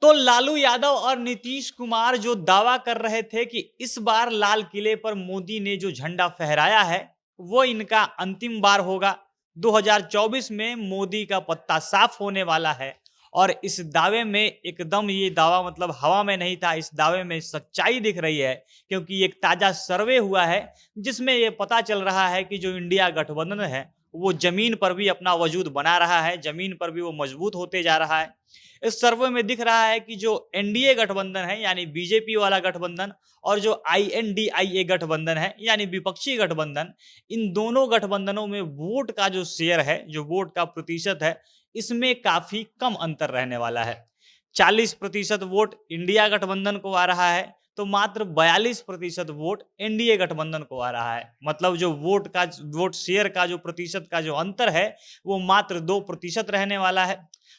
तो लालू यादव और नीतीश कुमार जो दावा कर रहे थे कि इस बार लाल किले पर मोदी ने जो झंडा फहराया है वो इनका अंतिम बार होगा। 2024 में मोदी का पत्ता साफ होने वाला है और इस दावे में एकदम ये दावा मतलब हवा में नहीं था, इस दावे में सच्चाई दिख रही है क्योंकि एक ताजा सर्वे हुआ है जिसमें ये पता चल रहा है कि जो इंडिया गठबंधन है वो जमीन पर भी अपना वजूद बना रहा है, जमीन पर भी वो मजबूत होते जा रहा है। इस सर्वे में दिख रहा है कि जो एनडीए गठबंधन है यानी बीजेपी वाला गठबंधन और जो आईएनडीआईए गठबंधन है यानी विपक्षी गठबंधन, इन दोनों गठबंधनों में वोट का जो शेयर है, जो वोट का प्रतिशत है, इसमें काफी कम अंतर रहने वाला है। 40% वोट इंडिया गठबंधन को आ रहा है तो मात्र 42% वोट एनडीए गठबंधन को आ रहा है। मतलब जो वोट शेयर का जो प्रतिशत का जो अंतर है वो मात्र 2% रहने वाला है।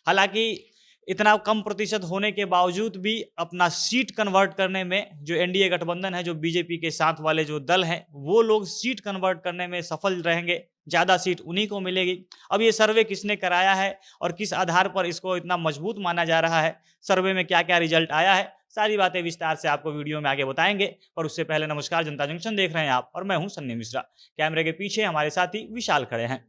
हालांकि इतना कम प्रतिशत होने के बावजूद भी अपना सीट कन्वर्ट करने में जो एनडीए गठबंधन है, जो बीजेपी के साथ वाले जो दल हैं, वो लोग सीट कन्वर्ट करने में सफल रहेंगे, ज़्यादा सीट उन्हीं को मिलेगी। अब ये सर्वे किसने कराया है और किस आधार पर इसको इतना मजबूत माना जा रहा है, सर्वे में क्या क्या रिजल्ट आया है, सारी बातें विस्तार से आपको वीडियो में आगे बताएंगे। और उससे पहले नमस्कार, जनता जंक्शन देख रहे हैं आप और मैं हूं सन्नी मिश्रा। कैमरे के पीछे हमारे साथी विशाल खड़े हैं।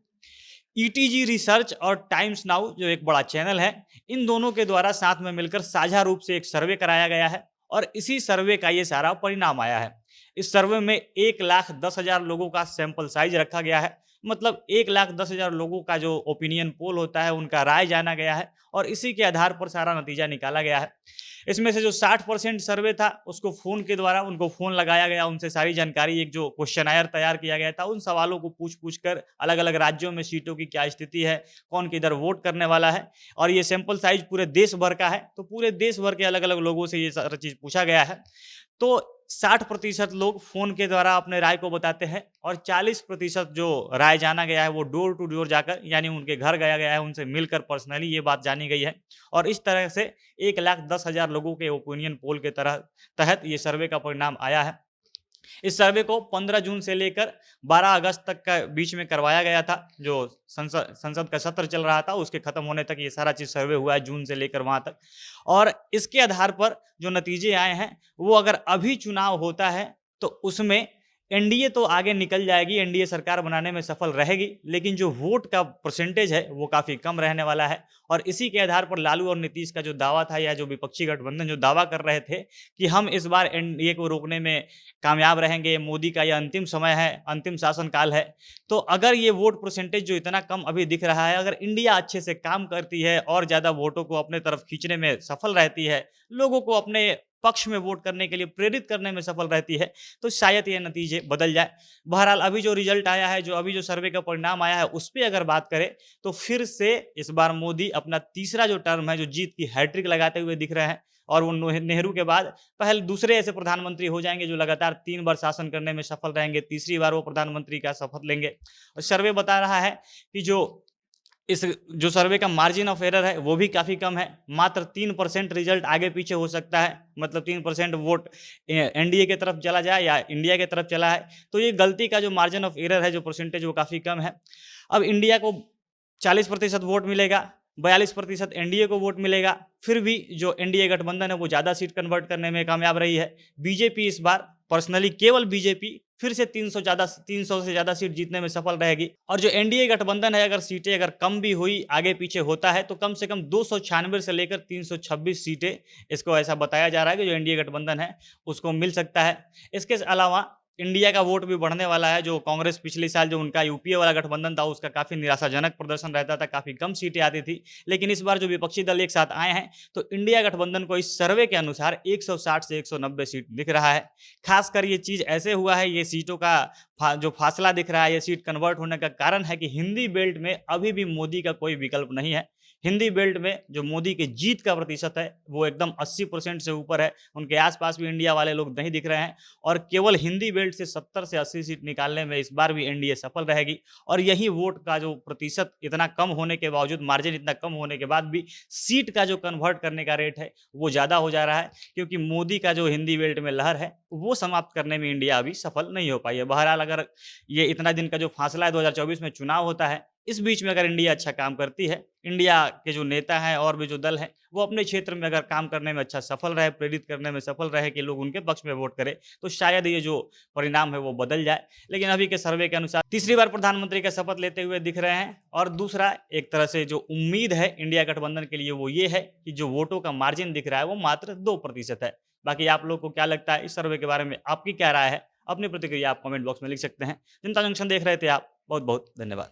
ईटीजी रिसर्च और टाइम्स नाउ जो एक बड़ा चैनल है, इन दोनों के द्वारा साथ में मिलकर साझा रूप से एक सर्वे कराया गया है और इसी सर्वे का ये सारा परिणाम आया है। इस सर्वे में 1,10,000 लोगों का सैंपल साइज रखा गया है। मतलब 1,10,000 लोगों का जो ओपिनियन पोल होता है उनका राय जाना गया है और इसी के आधार पर सारा नतीजा निकाला गया है। इसमें से जो 60% सर्वे था उसको फ़ोन के द्वारा उनको फ़ोन लगाया गया, उनसे सारी जानकारी, एक जो क्वेश्चनायर तैयार किया गया था, उन सवालों को पूछ कर अलग-अलग राज्यों में सीटों की क्या स्थिति है, कौन किधर वोट करने वाला है, और ये सैंपल साइज़ पूरे देश भर का है, तो पूरे देश भर के अलग-अलग लोगों से ये सारा चीज़ पूछा गया है। तो 60% लोग फ़ोन के द्वारा अपने राय को बताते हैं और 40% जो राय जाना गया है वो डोर टू डोर जाकर यानी उनके घर गया गया है, उनसे मिलकर पर्सनली ये बात जानी गई है। और इस तरह से 1,10,000 लोगों के ओपिनियन पोल के तहत ये सर्वे का परिणाम आया है। इस सर्वे को 15 जून से लेकर 12 अगस्त तक का बीच में करवाया गया था। जो संसद का सत्र चल रहा था उसके खत्म होने तक ये सारा चीज सर्वे हुआ है, जून से लेकर वहां तक। और इसके आधार पर जो नतीजे आए हैं वो अगर अभी चुनाव होता है तो उसमें एनडीए तो आगे निकल जाएगी, एनडीए सरकार बनाने में सफल रहेगी, लेकिन जो वोट का परसेंटेज है वो काफी कम रहने वाला है। और इसी के आधार पर लालू और नीतीश का जो दावा था या जो विपक्षी गठबंधन जो दावा कर रहे थे कि हम इस बार एनडीए को रोकने में कामयाब रहेंगे, मोदी का यह अंतिम समय है, अंतिम शासनकाल है, तो अगर ये वोट परसेंटेज जो इतना कम अभी दिख रहा है, अगर इंडिया अच्छे से काम करती है और ज़्यादा वोटों को अपने तरफ खींचने में सफल रहती है, लोगों को अपने पक्ष में वोट करने के लिए प्रेरित करने में सफल रहती है, तो शायद ये नतीजे बदल जाए। बहरहाल अभी जो रिजल्ट आया है, जो अभी जो सर्वे का परिणाम आया है, उस पे अगर बात करें तो फिर से इस बार मोदी अपना तीसरा जो टर्म है, जो जीत की हैट्रिक लगाते हुए दिख रहे हैं और वो नेहरू के बाद पहले दूसरे ऐसे प्रधानमंत्री हो जाएंगे जो लगातार 3 बार शासन करने में सफल रहेंगे, तीसरी बार वो प्रधानमंत्री का शपथ लेंगे। और सर्वे बता रहा है कि जो सर्वे का मार्जिन ऑफ एरर है वो भी काफ़ी कम है, मात्र 3% रिजल्ट आगे पीछे हो सकता है। मतलब 3% वोट एनडीए की तरफ चला जाए या इंडिया की तरफ चला है, तो ये गलती का जो मार्जिन ऑफ एरर है, जो परसेंटेज, वो काफ़ी कम है। अब इंडिया को 40% वोट मिलेगा, 42% एनडीए को वोट मिलेगा, फिर भी जो एनडीए गठबंधन है वो ज़्यादा सीट कन्वर्ट करने में कामयाब रही है। बीजेपी इस बार पर्सनली केवल बीजेपी फिर से 300 से ज़्यादा सीट जीतने में सफल रहेगी। और जो एनडीए गठबंधन है, अगर सीटें अगर कम भी हुई, आगे पीछे होता है, तो कम से कम 296 से लेकर 326 सीटें, इसको ऐसा बताया जा रहा है कि जो एनडीए गठबंधन है उसको मिल सकता है। इसके अलावा इंडिया का वोट भी बढ़ने वाला है। जो कांग्रेस पिछले साल जो उनका यूपीए वाला गठबंधन था उसका काफ़ी निराशाजनक प्रदर्शन रहता था, काफ़ी कम सीटें आती थी, लेकिन इस बार जो विपक्षी दल एक साथ आए हैं तो इंडिया गठबंधन को इस सर्वे के अनुसार 160 से 190 सीट दिख रहा है। खासकर ये चीज़ ऐसे हुआ है, ये सीटों का जो फासला दिख रहा है, ये सीट कन्वर्ट होने का कारण है कि हिंदी बेल्ट में अभी भी मोदी का कोई विकल्प नहीं है। हिंदी बेल्ट में जो मोदी के जीत का प्रतिशत है वो एकदम 80% से ऊपर है, उनके आसपास भी इंडिया वाले लोग नहीं दिख रहे हैं। और केवल हिंदी बेल्ट से 70 से 80 सीट निकालने में इस बार भी एनडीए सफल रहेगी। और यही वोट का जो प्रतिशत इतना कम होने के बावजूद, मार्जिन इतना कम होने के बाद भी सीट का जो कन्वर्ट करने का रेट है वो ज़्यादा हो जा रहा है, क्योंकि मोदी का जो हिंदी बेल्ट में लहर है वो समाप्त करने में इंडिया अभी सफल नहीं हो पाई है। बहरहाल अगर ये इतना दिन का जो फासला है, 2024 में चुनाव होता है, इस बीच में अगर इंडिया अच्छा काम करती है, इंडिया के जो नेता हैं और भी जो दल हैं, वो अपने क्षेत्र में अगर काम करने में अच्छा सफल रहे, प्रेरित करने में सफल रहे कि लोग उनके पक्ष में वोट करें, तो शायद ये जो परिणाम है वो बदल जाए। लेकिन अभी के सर्वे के अनुसार तीसरी बार प्रधानमंत्री का शपथ लेते हुए दिख रहे हैं और दूसरा एक तरह से जो उम्मीद है इंडिया गठबंधन के लिए वो ये है कि जो वोटों का मार्जिन दिख रहा है वो मात्र 2% है। बाकी आप लोग को क्या लगता है इस सर्वे के बारे में, आपकी क्या राय है? अपनी प्रतिक्रिया आप कमेंट बॉक्स में लिख सकते हैं। जनता जंक्शन देख रहे थे आप, बहुत-बहुत धन्यवाद।